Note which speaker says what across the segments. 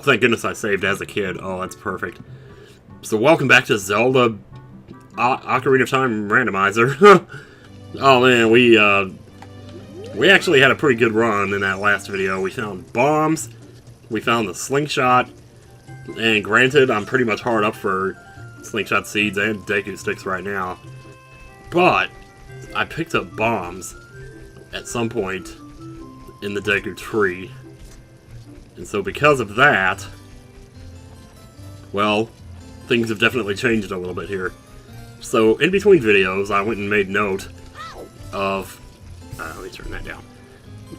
Speaker 1: thank goodness I saved as a kid. Oh, that's perfect. So welcome back to Zelda Ocarina of Time Randomizer. Oh man, we actually had a pretty good run in that last video. We found bombs, we found the Slingshot, and granted, I'm pretty much hard up for Slingshot seeds and Deku sticks right now. But I picked up bombs at some point in the Deku Tree. And so because of that, well, things have definitely changed a little bit here. So in between videos, I went and made note of... let me turn that down.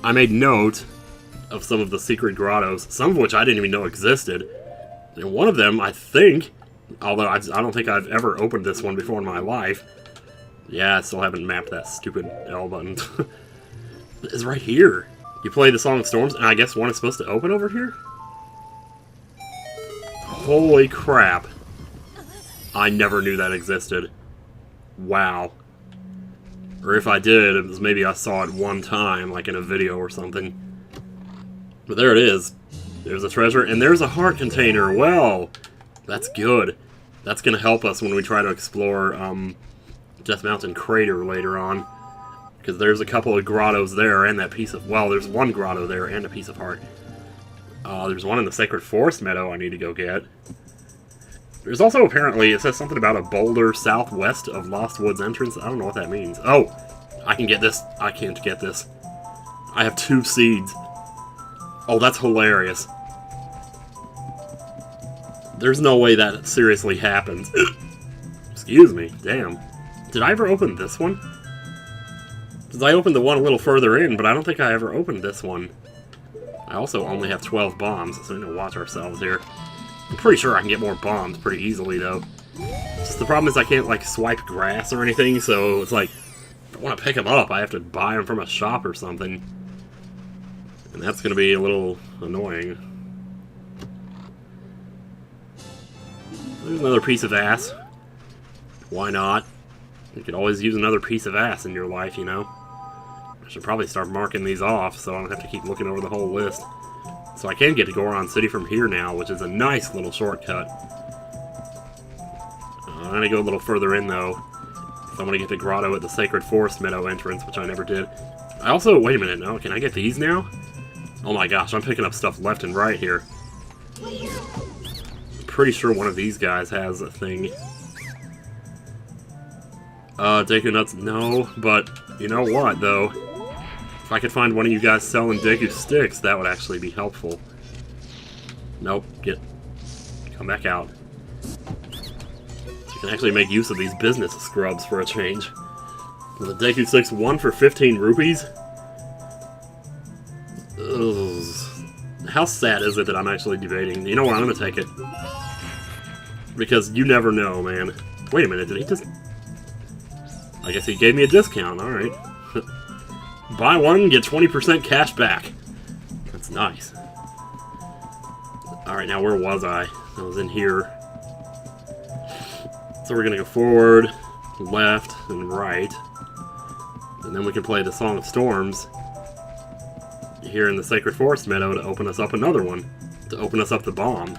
Speaker 1: I made note of some of the secret grottos, some of which I didn't even know existed. And one of them, I think, although I don't think I've ever opened this one before in my life. Yeah, I still haven't mapped that stupid L button. It's right here. You play the Song of Storms, and I guess one is supposed to open over here? Holy crap. I never knew that existed. Wow. Or if I did, it was maybe I saw it one time, like in a video or something. But there it is. There's a treasure, and there's a heart container. Well, that's good. That's going to help us when we try to explore Death Mountain Crater later on. Because there's a couple of grottos there, and that piece of... Well, there's one grotto there, and a piece of heart. There's one in the Sacred Forest Meadow I need to go get. There's also apparently, it says something about a boulder southwest of Lost Woods entrance. I don't know what that means. Oh! I can get this. I can't get this. I have 2 seeds. Oh, that's hilarious. There's no way that seriously happens. Excuse me. Damn. Did I ever open this one? Because I opened the one a little further in, but I don't think I ever opened this one. I also only have 12 bombs, so we need to watch ourselves here. I'm pretty sure I can get more bombs pretty easily, though. Just the problem is I can't, like, swipe grass or anything, so it's like, if I want to pick them up, I have to buy them from a shop or something. And that's going to be a little annoying. There's another piece of ass. Why not? You could always use another piece of ass in your life, you know? I should probably start marking these off so I don't have to keep looking over the whole list. So I can get to Goron City from here now, which is a nice little shortcut. I'm going to go a little further in, though. If I want to get the grotto at the Sacred Forest Meadow entrance, which I never did. I also... Wait a minute, no, can I get these now? Oh my gosh, I'm picking up stuff left and right here. I'm pretty sure one of these guys has a thing. Deku Nuts, no, but you know what, though? If I could find one of you guys selling Deku sticks, that would actually be helpful. Nope, come back out. So you can actually make use of these business scrubs for a change. The Deku sticks, 1 for 15 rupees? Ugh. How sad is it that I'm actually debating? You know what, I'm gonna take it. Because you never know, man. Wait a minute, did he just... I guess he gave me a discount, alright. Buy one, get 20% cash back. That's nice. Alright, now where was I? I was in here. So we're gonna go forward, left, and right. And then we can play the Song of Storms here in the Sacred Forest Meadow to open us up another one. To open us up the bomb.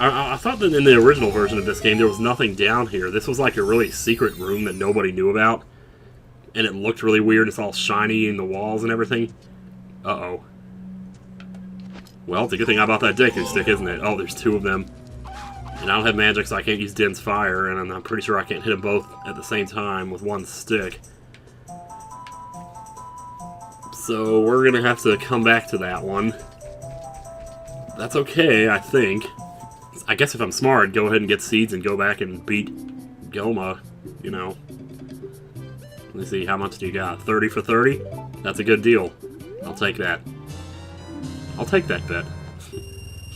Speaker 1: I thought that in the original version of this game there was nothing down here. This was like a really secret room that nobody knew about. And it looked really weird. It's all shiny in the walls and everything. Uh-oh. Well, it's a good thing I bought that Deku stick, isn't it? Oh, there's 2 of them. And I don't have magic, so I can't use Dense Fire. And I'm pretty sure I can't hit them both at the same time with one stick. So we're going to have to come back to that one. That's okay, I think. I guess if I'm smart, go ahead and get seeds and go back and beat Goma, you know. Let me see, how much do you got? 30 for 30? That's a good deal. I'll take that. I'll take that bet.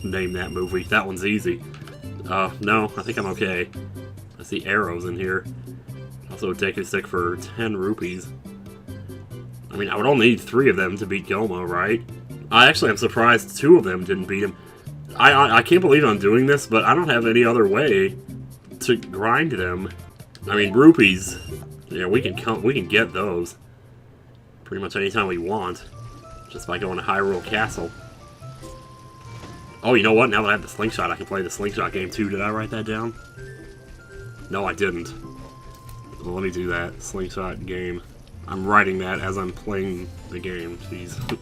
Speaker 1: Name that movie. That one's easy. No, I think I'm okay. I see arrows in here. Also a Deku stick for 10 rupees. I mean, I would only need 3 of them to beat Goma, right? I actually am surprised 2 of them didn't beat him. I can't believe I'm doing this, but I don't have any other way to grind them. I mean, rupees. Yeah, we can get those pretty much anytime we want, just by going to Hyrule Castle. Oh, you know what? Now that I have the Slingshot, I can play the Slingshot game too. Did I write that down? No, I didn't. Well, let me do that. Slingshot game. I'm writing that as I'm playing the game. Jeez.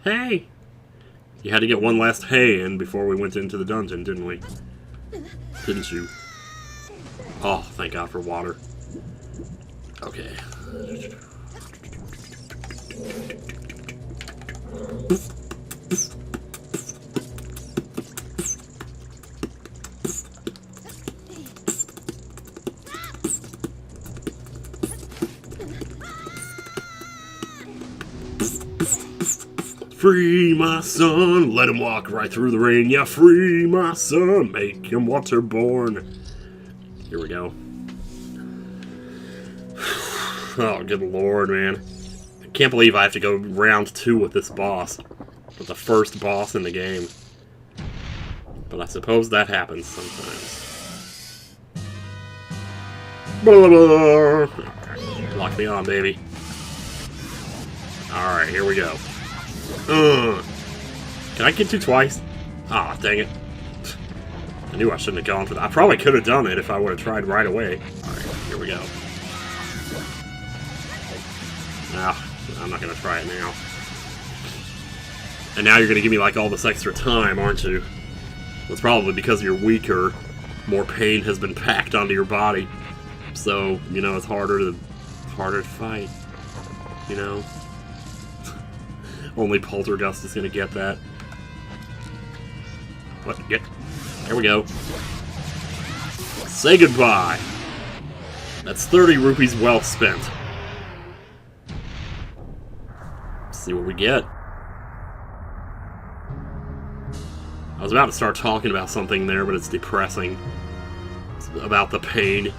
Speaker 1: Hey! You had to get one last hey in before we went into the dungeon, didn't we? Didn't you? Oh, thank God for water. Okay. Free my son, let him walk right through the rain. Yeah, free my son, make him waterborne. Here we go. Oh, good lord, man. I can't believe I have to go round 2 with this boss. With the first boss in the game. But I suppose that happens sometimes. Blah, blah, blah. Lock me on, baby. Alright, here we go. Can I get to twice? Ah, dang it. I knew I shouldn't have gone for that. I probably could have done it if I would have tried right away. Alright, here we go. Nah, I'm not going to try it now. And now you're going to give me like all this extra time, aren't you? It's probably because you're weaker. More pain has been packed onto your body. So, you know, it's harder to fight. You know? Only Poltergust is gonna get that. What? Get. There we go. Say goodbye. That's 30 rupees well spent. Let's see what we get. I was about to start talking about something there, but it's depressing. It's about the pain.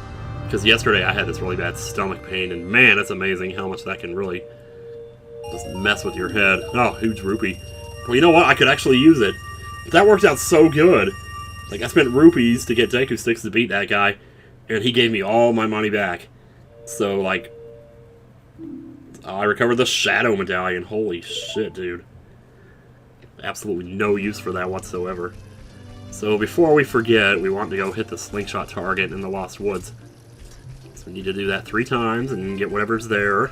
Speaker 1: Because yesterday I had this really bad stomach pain, and man, it's amazing how much that can really just mess with your head. Oh, huge rupee. Well, you know what? I could actually use it. That worked out so good. Like, I spent rupees to get Deku Sticks to beat that guy, and he gave me all my money back. So, like, I recovered the Shadow Medallion. Holy shit, dude. Absolutely no use for that whatsoever. So, before we forget, we want to go hit the Slingshot target in the Lost Woods. So we need to do that 3 times and get whatever's there.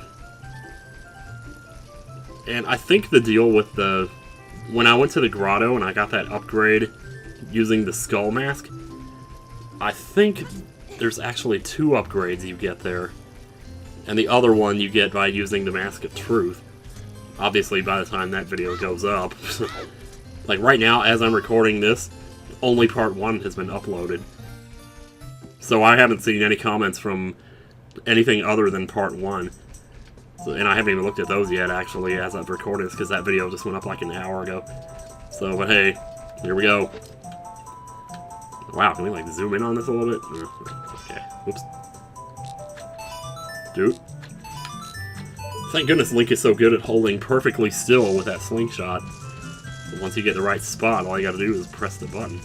Speaker 1: And I think the deal with the... When I went to the grotto and I got that upgrade using the Skull Mask, I think there's actually 2 upgrades you get there. And the other one you get by using the Mask of Truth. Obviously, by the time that video goes up. Like, right now, as I'm recording this, only Part 1 has been uploaded. So I haven't seen any comments from anything other than Part 1. And I haven't even looked at those yet, actually, as I've recorded this, because that video just went up like an hour ago. So, but hey, here we go. Wow, can we, like, zoom in on this a little bit? Okay, whoops. Dude. Thank goodness Link is so good at holding perfectly still with that slingshot. So once you get the right spot, all you gotta do is press the button.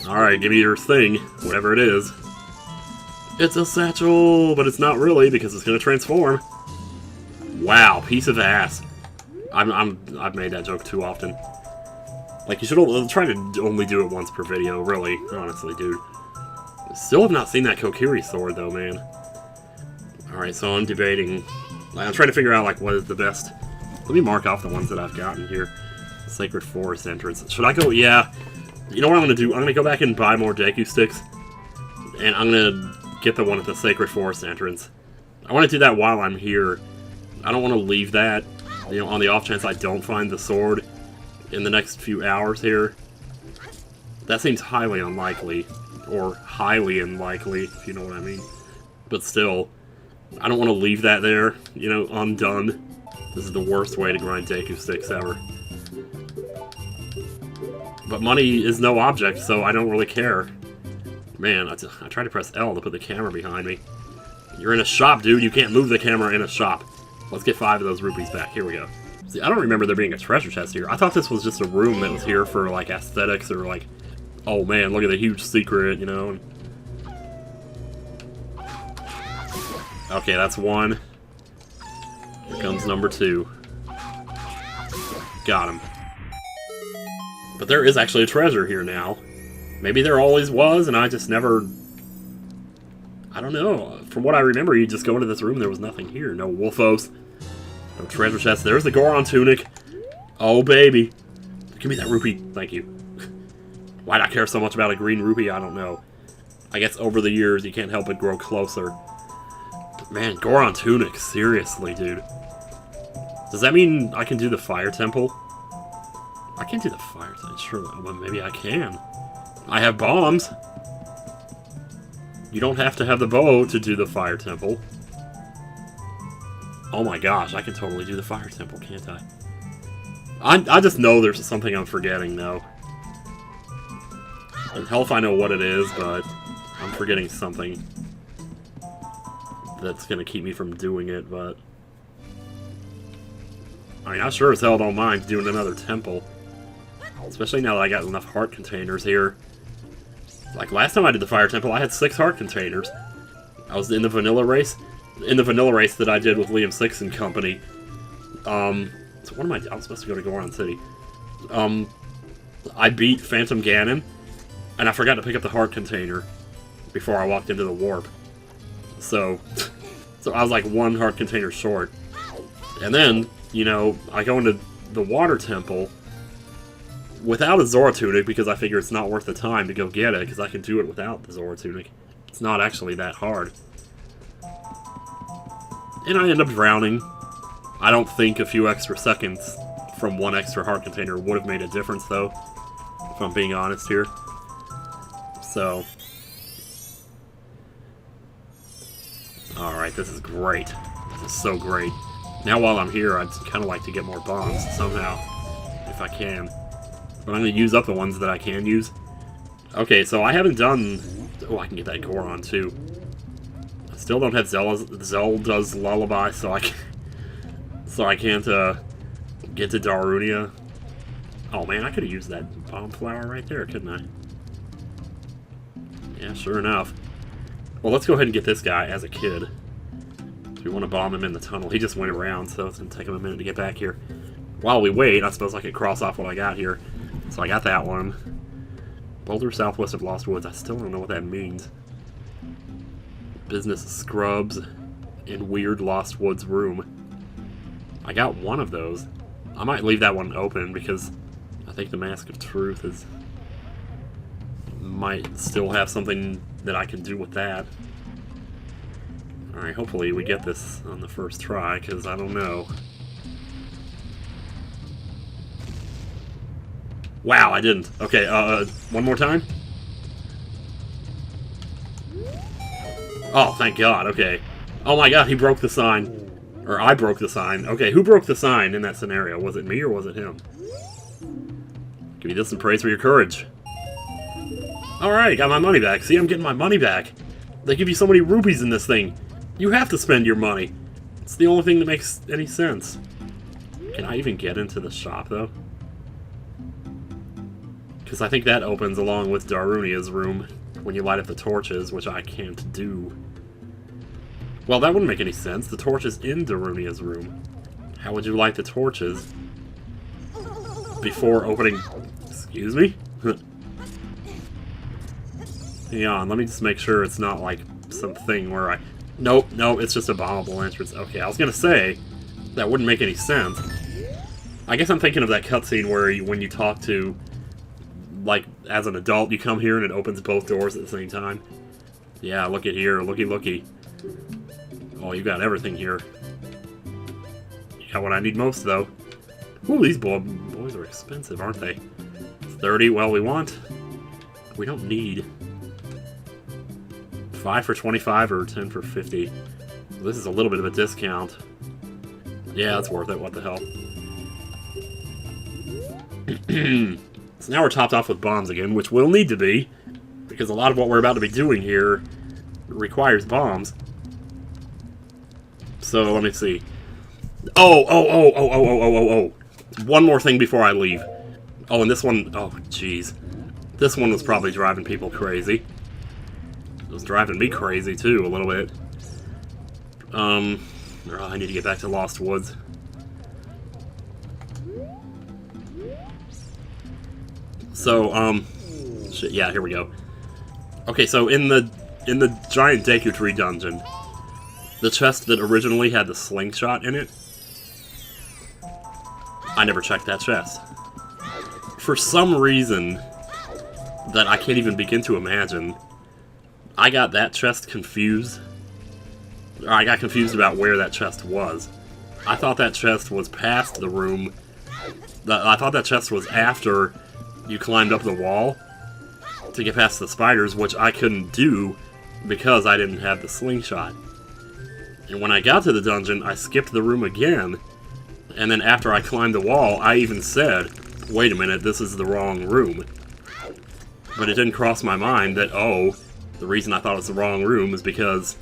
Speaker 1: Alright, give me your thing, whatever it is. It's a satchel, but it's not really because it's gonna transform. Wow, piece of ass. I've made that joke too often. Like, you should try to only do it once per video, really, honestly, dude. Still have not seen that Kokiri sword, though, man. Alright, so I'm debating. I'm trying to figure out, like, what is the best. Let me mark off the ones that I've gotten here. Sacred Forest entrance. Should I go? Yeah. You know what I'm gonna do? I'm gonna go back and buy more Deku Sticks. And I'm gonna get the one at the Sacred Forest entrance. I want to do that while I'm here. I don't want to leave that, you know, on the off chance I don't find the sword in the next few hours here. That seems highly unlikely. Or highly unlikely, if you know what I mean. But still, I don't want to leave that there, you know, undone. This is the worst way to grind Deku Sticks ever. But money is no object, so I don't really care. Man, I tried to press L to put the camera behind me. You're in a shop, dude. You can't move the camera in a shop. Let's get 5 of those rupees back. Here we go. See, I don't remember there being a treasure chest here. I thought this was just a room that was here for, like, aesthetics or, like, oh, man, look at the huge secret, you know? Okay, that's 1. Here comes number 2. Got him. But there is actually a treasure here now. Maybe there always was, and I just never... I don't know. From what I remember, you just go into this room, there was nothing here. No wolfos. No treasure chest. There's the Goron tunic. Oh, baby. Give me that rupee. Thank you. Why'd I care so much about a green rupee? I don't know. I guess over the years, you can't help but grow closer. But man, Goron tunic. Seriously, dude. Does that mean I can do the fire temple? I can't do the fire temple. Sure, well, maybe I can. I have bombs. You don't have to have the bow to do the fire temple. Oh my gosh, I can totally do the fire temple, can't I? I just know there's something I'm forgetting, though. And hell if I know what it is, but I'm forgetting something that's gonna keep me from doing it, but... I mean, I sure as hell don't mind doing another temple. Especially now that I got enough heart containers here. Like, last time I did the fire temple, I had 6 heart containers. I was in the vanilla race. In the vanilla race that I did with Liam Six and company. So what am I was supposed to go to Goron City. I beat Phantom Ganon, and I forgot to pick up the heart container before I walked into the warp. So I was like 1 heart container short. And then, you know, I go into the water temple without a Zora tunic because I figure it's not worth the time to go get it because I can do it without the Zora tunic. It's not actually that hard. And I end up drowning. I don't think a few extra seconds from 1 extra heart container would have made a difference, though, if I'm being honest here. So. Alright, this is great. This is so great. Now while I'm here, I'd kind of like to get more bombs somehow, if I can. But I'm going to use up the ones that I can use. Okay, so I haven't done... Oh, I can get that Goron, too. I still don't have Zelda's Lullaby, so I can't get to Darunia. Oh man, I could have used that bomb flower right there, couldn't I? Yeah, sure enough. Well, let's go ahead and get this guy as a kid. We want to bomb him in the tunnel. He just went around, so it's going to take him a minute to get back here. While we wait, I suppose I could cross off what I got here. So I got that one. Boulder southwest of Lost Woods. I still don't know what that means. Business Scrubs in Weird Lost Woods room. I got one of those. I might leave that one open because I think the Mask of Truth is... might still have something that I can do with that. Alright, hopefully we get this on the first try, because I don't know. Wow, I didn't. Okay, one more time? Oh, thank God, okay. Oh my God, he broke the sign. Or I broke the sign. Okay, who broke the sign in that scenario? Was it me or was it him? Give me this and praise for your courage. Alright, got my money back. See, I'm getting my money back. They give you so many rupees in this thing. You have to spend your money. It's the only thing that makes any sense. Can I even get into the shop, though? Because I think that opens along with Darunia's room when you light up the torches, which I can't do. Well, that wouldn't make any sense. The torch is in Darunia's room. How would you light the torches before opening... Excuse me? Hang on, let me just make sure it's not like something where I... Nope, no, it's just a bombable entrance. Okay, I was gonna say, that wouldn't make any sense. I guess I'm thinking of that cutscene where when you talk to, like, as an adult, you come here and it opens both doors at the same time. Yeah, look at here, looky looky. Oh, you got everything here. You got what I need most, though. Ooh, these boys are expensive, aren't they? 30, well, we don't need. 5 for 25 or 10 for 50. This is a little bit of a discount. Yeah, that's worth it, what the hell. So now we're topped off with bombs again, which will need to be, because a lot of what we're about to be doing here requires bombs. So, let me see. Oh. One more thing before I leave. Oh, and this one, oh, jeez. This one was probably driving people crazy. It was driving me crazy, too, a little bit. Oh, I need to get back to Lost Woods. So, shit, yeah, here we go. Okay, so in the giant Deku Tree dungeon, the chest that originally had the Slingshot in it, I never checked that chest. For some reason that I can't even begin to imagine, I got that chest confused. I got confused about where that chest was. I thought that chest was past the room. I thought that chest was after you climbed up the wall to get past the spiders, which I couldn't do because I didn't have the Slingshot. And when I got to the dungeon, I skipped the room again, and then after I climbed the wall, I even said, wait a minute, this is the wrong room. But it didn't cross my mind that, oh, the reason I thought it was the wrong room is because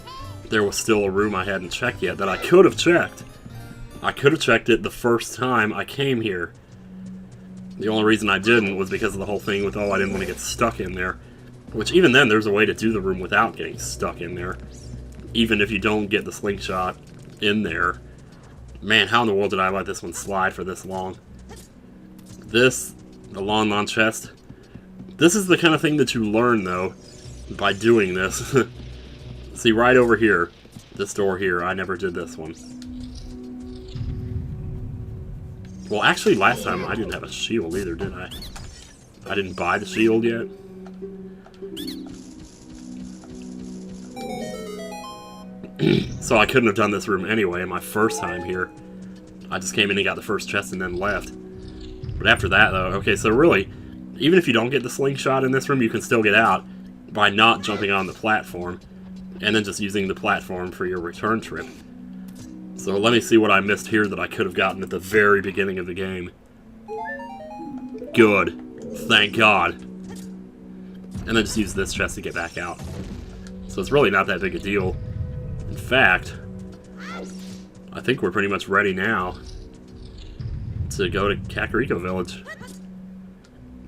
Speaker 1: there was still a room I hadn't checked yet that I could have checked. I could have checked it the first time I came here. The only reason I didn't was because of the whole thing with, oh, I didn't want to get stuck in there. Which, even then, there's a way to do the room without getting stuck in there. Even if you don't get the Slingshot in there. Man, how in the world did I let this one slide for this long? This, the Lon chest, this is the kind of thing that you learn, though, by doing this. See, right over here, this door here, I never did this one. Well, actually, last time I didn't have a shield either, did I? I didn't buy the shield yet. So I couldn't have done this room anyway, my first time here. I just came in and got the first chest and then left. But after that, though, okay, so really, even if you don't get the Slingshot in this room, you can still get out by not jumping on the platform, and then just using the platform for your return trip. So let me see what I missed here that I could have gotten at the very beginning of the game. Good. Thank God. And then just use this chest to get back out. So it's really not that big a deal. In fact, I think we're pretty much ready now to go to Kakariko Village.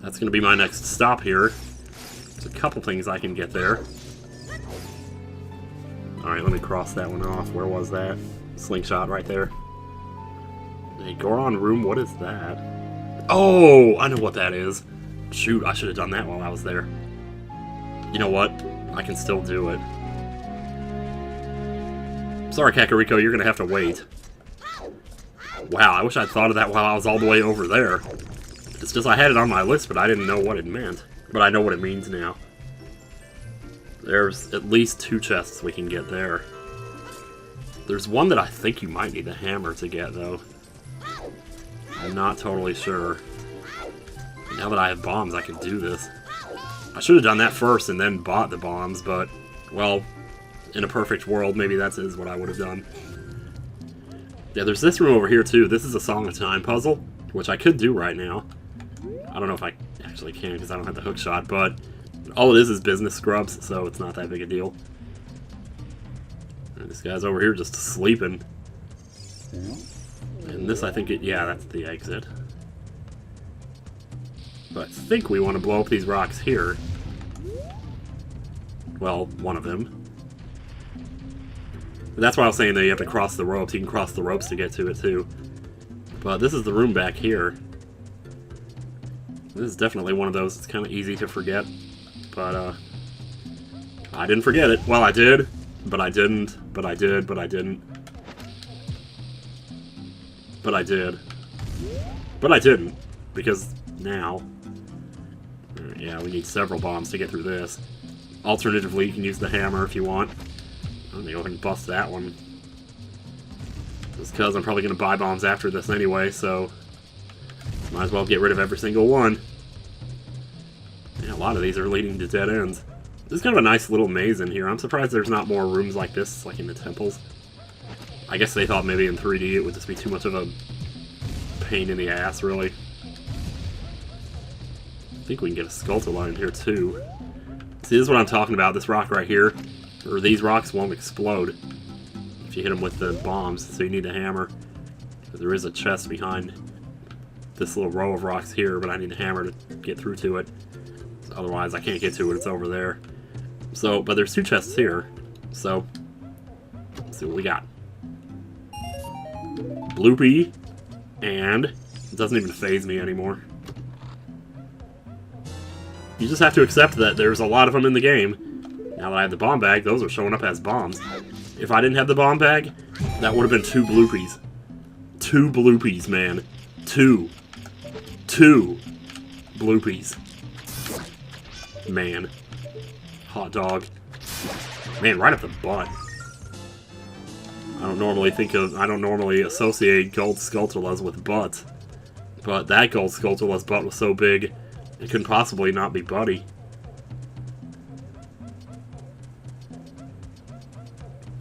Speaker 1: That's going to be my next stop here. There's a couple things I can get there. Alright, let me cross that one off. Where was that? Slingshot right there. A Goron room, what is that? Oh, I know what that is. Shoot, I should have done that while I was there. You know what? I can still do it. Sorry, Kakariko, you're gonna have to wait. Wow, I wish I'd thought of that while I was all the way over there. It's just I had it on my list, but I didn't know what it meant. But I know what it means now. There's at least 2 chests we can get there. There's one that I think you might need the hammer to get, though. I'm not totally sure. Now that I have bombs, I can do this. I should have done that first and then bought the bombs, but, well, in a perfect world, maybe that is what I would have done. Yeah, there's this room over here, too. This is a Song of Time puzzle, which I could do right now. I don't know if I actually can, because I don't have the hook shot, but all it is business scrubs, so it's not that big a deal. And this guy's over here just sleeping. And this, I think, yeah, that's the exit. But I think we want to blow up these rocks here. Well, one of them. But that's why I was saying that you have to cross the ropes. You can cross the ropes to get to it, too. But this is the room back here. This is definitely one of those. It's kind of easy to forget. But, I didn't forget it. Well, I did, but I didn't, but I did, but I didn't. But I did. But I didn't, because now... Yeah, we need several bombs to get through this. Alternatively, you can use the hammer if you want. Let me go ahead and bust that one. Just because I'm probably going to buy bombs after this anyway, so... Might as well get rid of every single one. Yeah, a lot of these are leading to dead ends. This is kind of a nice little maze in here. I'm surprised there's not more rooms like this, like in the temples. I guess they thought maybe in 3D it would just be too much of a pain in the ass, really. I think we can get a Skulltula in here, too. See, this is what I'm talking about. This rock right here, or these rocks won't explode if you hit them with the bombs, so you need a hammer. There is a chest behind this little row of rocks here, but I need a hammer to get through to it. Otherwise, I can't get to it. It's over there. So, but there's 2 chests here, so let's see what we got. Bloopy, and it doesn't even faze me anymore. You just have to accept that there's a lot of them in the game. Now that I have the bomb bag, those are showing up as bombs. If I didn't have the bomb bag, that would have been 2 Bloopies. 2 Bloopies, man. 2 Bloopies. Man. Hot dog. Man, right up the butt. I don't normally associate gold Skulltulas with butts. But that gold Skulltula's butt was so big, it couldn't possibly not be Buddy.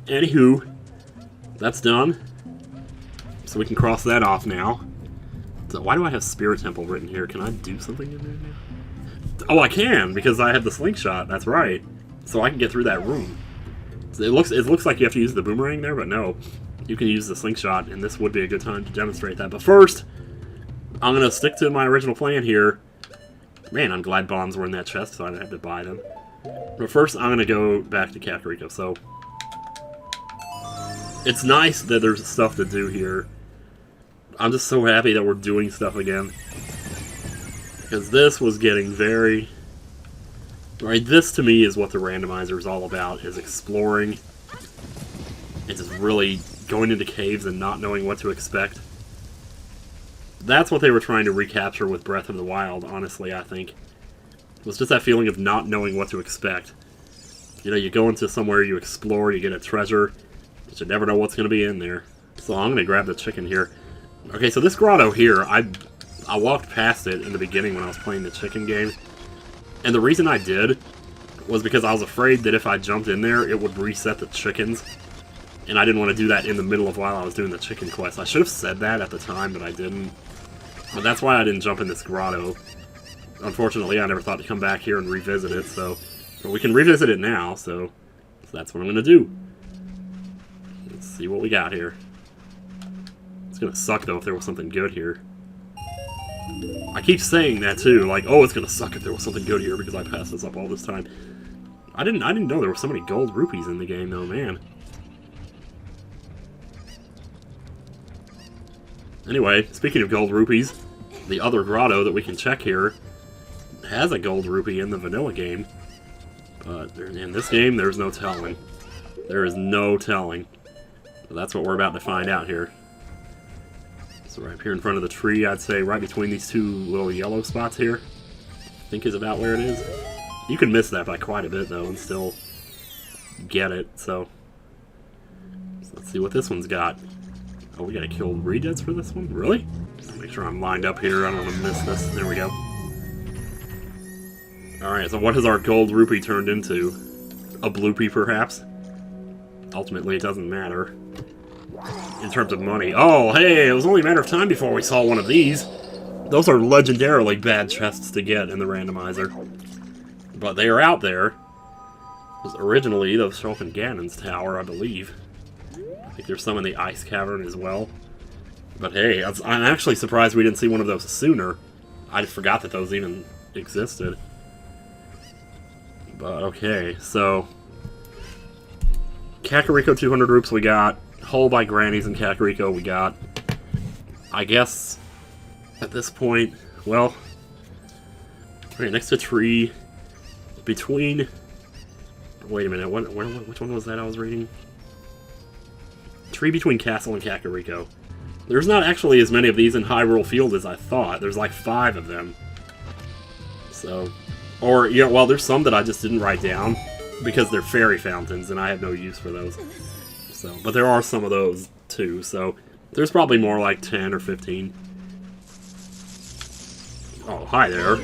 Speaker 1: Anywho, that's done. So we can cross that off now. So why do I have Spirit Temple written here? Can I do something in there now? Oh, I can, because I have the Slingshot. That's right. So I can get through that room. It looks like you have to use the boomerang there, but no. You can use the Slingshot, and this would be a good time to demonstrate that. But first, I'm going to stick to my original plan here. Man, I'm glad bombs were in that chest, so I didn't have to buy them. But first, I'm going to go back to Kakariko. So, it's nice that there's stuff to do here. I'm just so happy that we're doing stuff again. Because this was getting very... Right, this to me is what the randomizer is all about, is exploring. And just really going into caves and not knowing what to expect. That's what they were trying to recapture with Breath of the Wild, honestly, I think. It was just that feeling of not knowing what to expect. You know, you go into somewhere, you explore, you get a treasure, but you never know what's going to be in there. So I'm going to grab the chicken here. Okay, so this grotto here, I walked past it in the beginning when I was playing the chicken game. And the reason I did was because I was afraid that if I jumped in there, it would reset the chickens. And I didn't want to do that in the middle of while I was doing the chicken quest. I should have said that at the time, but I didn't. But that's why I didn't jump in this grotto. Unfortunately, I never thought to come back here and revisit it, so... But we can revisit it now, so that's what I'm going to do. Let's see what we got here. It's going to suck, though, if there was something good here. I keep saying that, too. Like, oh, it's going to suck if there was something good here because I passed this up all this time. I didn't know there were so many gold rupees in the game, though, man. Anyway, speaking of gold rupees, the other grotto that we can check here has a gold rupee in the vanilla game. But in this game, there's no telling. There is no telling. So that's what we're about to find out here. So right here in front of the tree, I'd say right between these 2 little yellow spots here, I think is about where it is. You can miss that by quite a bit, though, and still get it, so let's see what this one's got. Oh, we gotta kill Redeads for this one? Really? Make sure I'm lined up here, I don't want to miss this. There we go. Alright, so what has our gold rupee turned into? A bloopy, perhaps? Ultimately, it doesn't matter. In terms of money. Oh, hey, it was only a matter of time before we saw one of these. Those are legendarily bad chests to get in the randomizer. But they are out there. Originally, those show up in Ganon's tower, I believe. I think there's some in the ice cavern as well. But hey, I'm actually surprised we didn't see one of those sooner. I forgot that those even existed. But okay, so... Kakariko 200 roops we got. Hole by Granny's in Kakariko we got. I guess, at this point, well... Okay, next to tree, between... Wait a minute, which one was that I was reading? Tree between Castle and Kakariko. There's not actually as many of these in Hyrule Field as I thought. There's like 5 of them. So... Or, you know, well, there's some that I just didn't write down because they're fairy fountains and I have no use for those. So, but there are some of those too, so there's probably more like 10 or 15. Oh, hi there.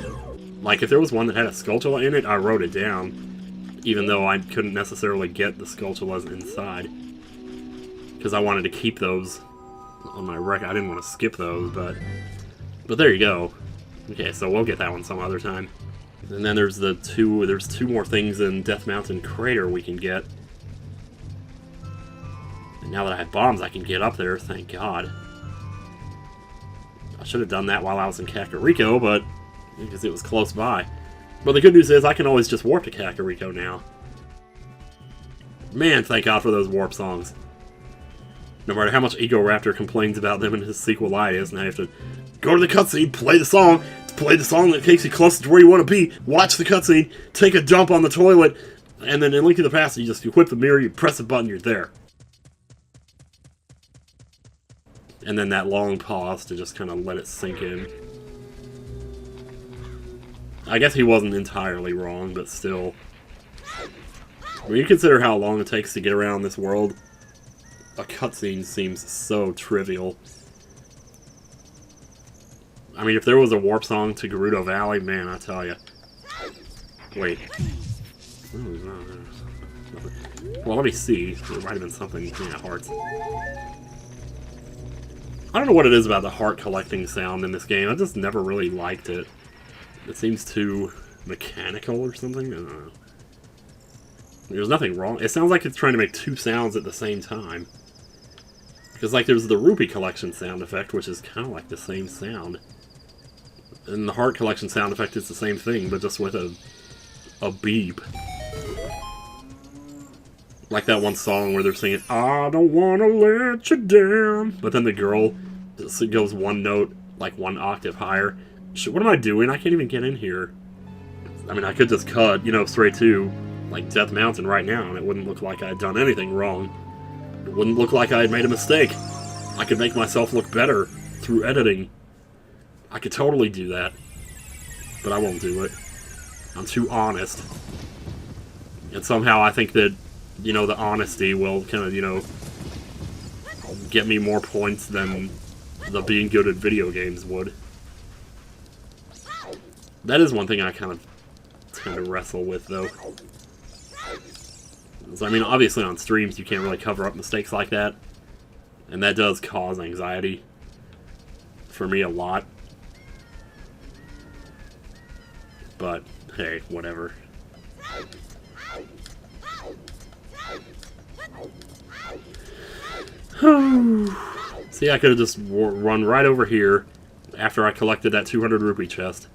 Speaker 1: Like, if there was one that had a Skulltula in it, I wrote it down, even though I couldn't necessarily get the Skulltulas inside. Because I wanted to keep those on my record. I didn't want to skip those, but there you go. Okay, so we'll get that one some other time. And then there's there's 2 more things in Death Mountain Crater we can get. And now that I have bombs, I can get up there, thank God. I should have done that while I was in Kakariko, but because it was close by. But the good news is I can always just warp to Kakariko now. Man, thank God for those warp songs. No matter how much Ego Raptor complains about them in his sequel ideas, now you have to go to the cutscene, play the song that takes you closer to where you want to be, watch the cutscene, take a dump on the toilet, and then in Link to the Past, you whip the mirror, you press a button, you're there. And then that long pause to just kind of let it sink in. I guess he wasn't entirely wrong, but still. When you consider how long it takes to get around this world, a cutscene seems so trivial. I mean, if there was a warp song to Gerudo Valley, man, I tell ya. Wait. Well, let me see. There might have been something. Yeah, hearts. I don't know what it is about the heart collecting sound in this game. I just never really liked it. It seems too mechanical or something. I don't know. There's nothing wrong. It sounds like it's trying to make two sounds at the same time. Because, like, there's the rupee collection sound effect, which is kind of like the same sound. And the heart collection sound effect is the same thing, but just with a beep. Like that one song where they're singing, I don't want to let you down. But then the girl just goes one note, like one octave higher. What am I doing? I can't even get in here. I mean, I could just cut, you know, straight to, like, Death Mountain right now, and it wouldn't look like I had done anything wrong. It wouldn't look like I had made a mistake. I could make myself look better through editing. I could totally do that. But I won't do it. I'm too honest. And somehow I think that, you know, the honesty will kind of, you know, get me more points than the being good at video games would. That is one thing I kind of wrestle with, though. So, I mean, obviously on streams you can't really cover up mistakes like that. And that does cause anxiety for me a lot. But, hey, whatever. See, I could have just run right over here after I collected that 200 rupee chest.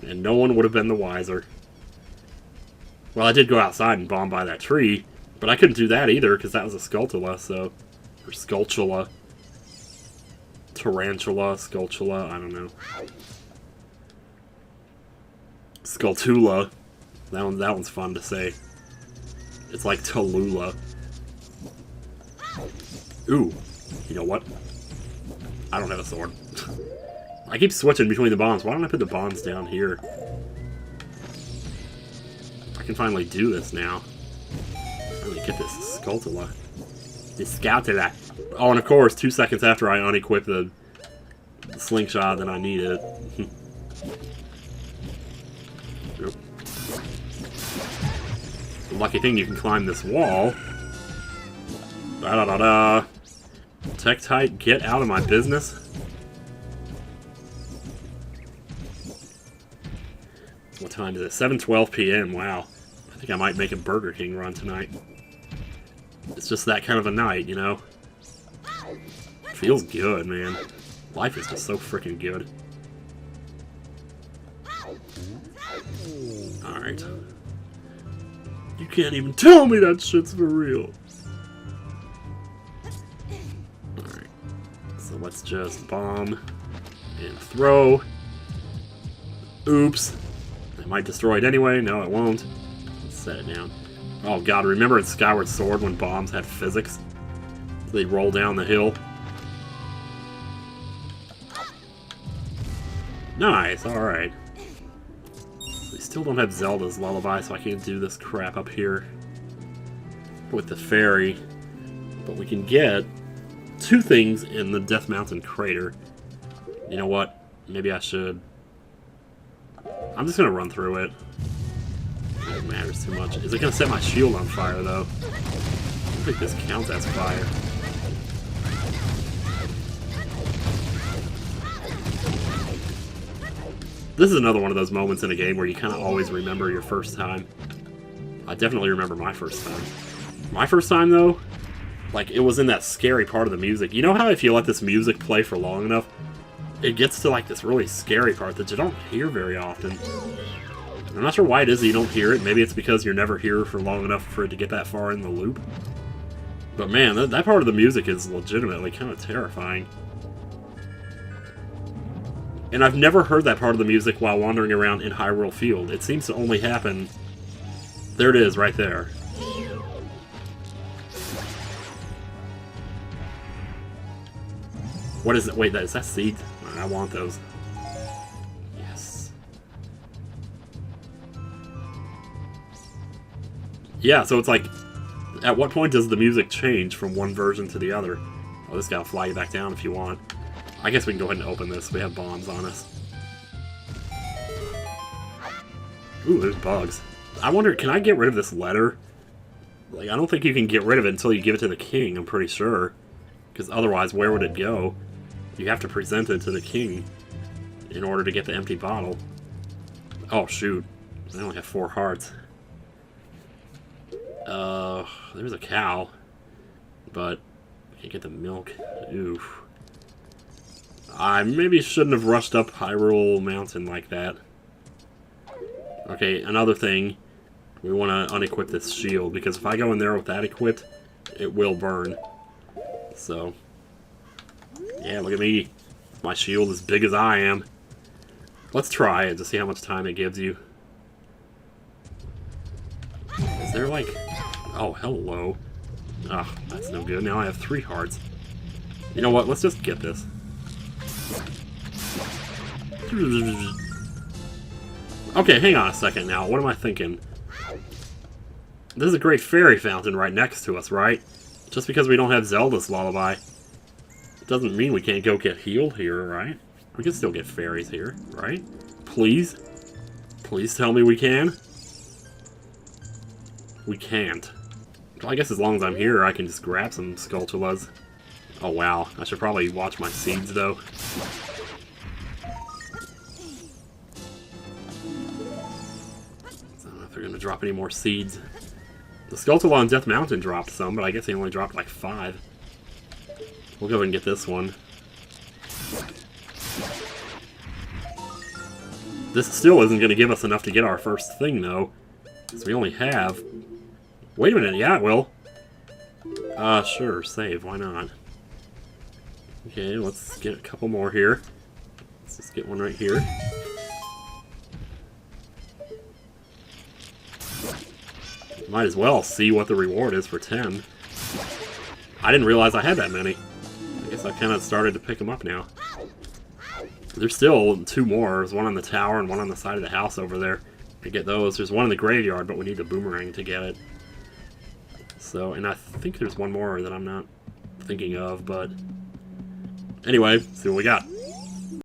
Speaker 1: And no one would have been the wiser. Well, I did go outside and bomb by that tree, but I couldn't do that either because that was a Skulltula, so... Or Skulltula. Tarantula, Skulltula, I don't know. Skulltula. That one's fun to say. It's like Tallulah. Ooh. You know what? I don't have a sword. I keep switching between the bombs. Why don't I put the bombs down here? I can finally do this now. Really get this Skulltula. This Skulltula. Oh, and of course, 2 seconds after I unequip the slingshot, then I need it. The lucky thing, you can climb this wall. Da-da-da-da. Tektite, get out of my business. What time is it? 7:12 p.m. Wow. I think I might make a Burger King run tonight. It's just that kind of a night, you know? Feels good, man. Life is just so freaking good. Alright. You can't even tell me that shit's for real. Alright. So let's just bomb and throw. Oops. I might destroy it anyway. No, it won't. Let's set it down. Oh god, remember in Skyward Sword when bombs had physics? They roll down the hill. Nice, alright. We still don't have Zelda's Lullaby, so I can't do this crap up here with the fairy. But we can get 2 things in the Death Mountain crater. You know what? Maybe I should... I'm just gonna run through it. It doesn't matter too much. Is it gonna set my shield on fire, though? I don't think this counts as fire. This is another one of those moments in a game where you kind of always remember your first time. I definitely remember my first time. My first time, though, like, it was in that scary part of the music. You know how if you let this music play for long enough, it gets to, like, this really scary part that you don't hear very often. I'm not sure why it is that you don't hear it. Maybe it's because you're never here for long enough for it to get that far in the loop. But man, that part of the music is legitimately kind of terrifying. And I've never heard that part of the music while wandering around in Hyrule Field. It seems to only happen... There it is, right there. What is it? Wait, is that seeds? I want those. Yes. Yeah, so it's like... At what point does the music change from one version to the other? Oh, this guy will fly you back down if you want. I guess we can go ahead and open this. We have bombs on us. Ooh, there's bugs. I wonder, can I get rid of this letter? Like, I don't think you can get rid of it until you give it to the king, I'm pretty sure. Because otherwise, where would it go? You have to present it to the king in order to get the empty bottle. Oh, shoot. I only have 4 hearts. There's a cow. But I can't get the milk. Oof. I maybe shouldn't have rushed up Hyrule Mountain like that. Okay, another thing. We want to unequip this shield, because if I go in there with that equipped, it will burn. So, yeah, look at me. My shield is big as I am. Let's try it to see how much time it gives you. Is there like... Oh, hello. Ah, that's no good. Now I have 3 hearts. You know what? Let's just get this. Okay, hang on a second now. What am I thinking? This is a great fairy fountain right next to us, right? Just because we don't have Zelda's lullaby, it doesn't mean we can't go get healed here, right? We can still get fairies here, right? Please? Please tell me we can? We can't. Well, I guess as long as I'm here, I can just grab some Skulltulas. Oh, wow. I should probably watch my seeds, though. I don't know if they're going to drop any more seeds. The Skulltula on Death Mountain dropped some, but I guess they only dropped like 5. We'll go ahead and get this one. This still isn't going to give us enough to get our first thing, though. Because we only have... Wait a minute, yeah, it will. Sure, save, why not? Okay, let's get a couple more here. Let's just get one right here. Might as well see what the reward is for 10. I didn't realize I had that many. I guess I kind of started to pick them up now. There's still 2 more. There's one on the tower and one on the side of the house over there. To get those, there's one in the graveyard, but we need the boomerang to get it. So, and I think there's one more that I'm not thinking of, but... Anyway, see what we got.